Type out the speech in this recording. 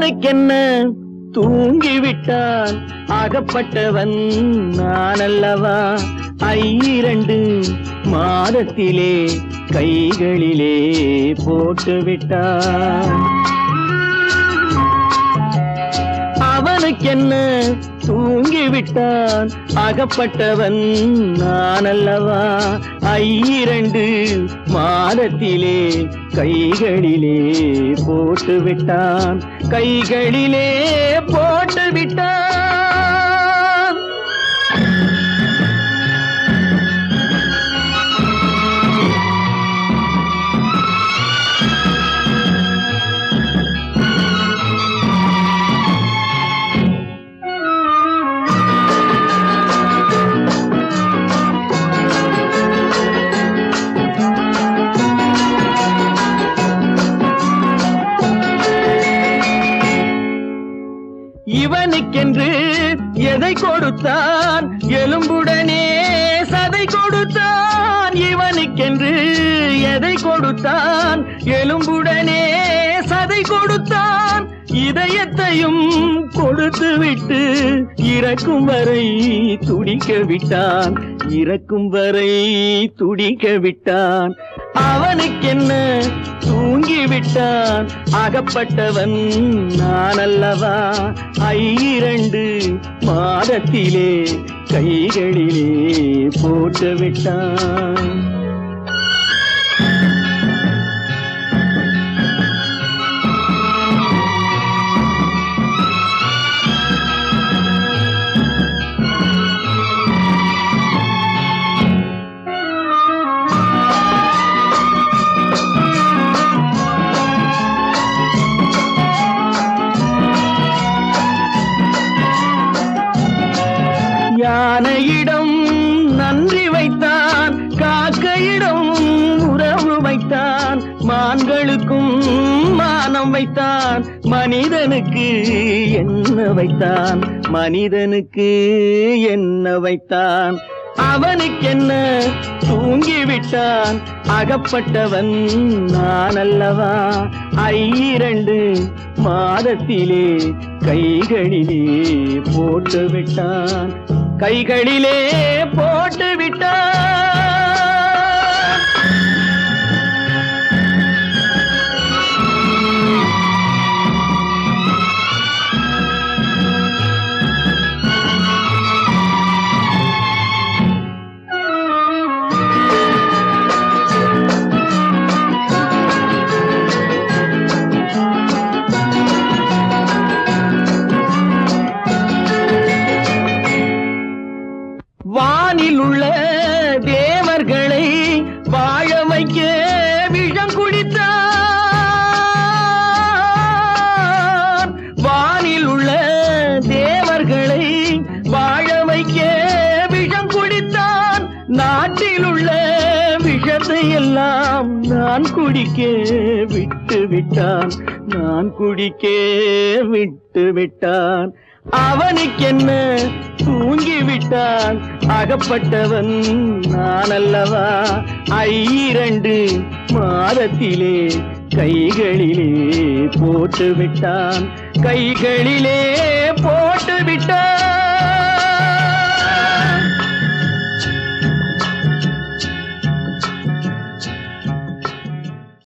அவனுக்கென்ன தூங்கிவிட்டான் அகப்பட்டவன் நான் அல்லவா 2 மாதத்திலே கைகளிலே போட்டுவிட்டான் அவனுக்கென்ன தூங்கிவிட்டான் அகப்பட்டவன் நான் அல்லவா 2 மாதத்திலே கைகளிலே போட்டுவிட்டான் கைகளிலே போட்டுவிட்டான் இவனுக்கென்று எதை கொடுத்தான் எலும்புடனே சதை கொடுத்தான் இவனுக்கென்று எதை கொடுத்தான் எலும்புடனே சதை கொடுத்தான் இதயத்தையும் கொடுத்து விட்டு இறக்கும் வரை துடிக்க விட்டான் இறக்கும் வரை துடிக்க விட்டான் அவனுக்கென்ன தூங்கிவிட்டான் அகப்பட்டவன் நான் அல்லவா 2 மாதத்திலே கைகளிலே போட்டுவிட்டான் யானையிடம் நன்றி வைத்தான் காக்கையிடம் உறவு வைத்தான் மான்களுக்கும் மானம் வைத்தான் மனிதனுக்கு என்ன வைத்தான் மனிதனுக்கு என்ன வைத்தான் அவனுக்கென்ன தூங்கிவிட்டான் அகப்பட்டவன் நான் அல்லவா 2 மாதத்திலே கைகளிலே போட்டுவிட்டான் கைகளிலே போட்டுவிட்டான் வானில் உள்ள தேவர்களை வாழ வைக்க விஷம் குடித்தான் வானில் உள்ள தேவர்களை வாழ வைக்க விஷம் குடித்தான் நாட்டில் உள்ள விஷத்தை எல்லாம் நான் குடிக்க விட்டு விட்டான் நான் குடிக்க விட்டு விட்டான் அவனுக்கென்ன தூங்கிவிட்டான் அகப்பட்டவன் நான் அல்லவா 2 மாதத்திலே கைகளிலே போட்டுவிட்டான் கைகளிலே போட்டுவிட்டான்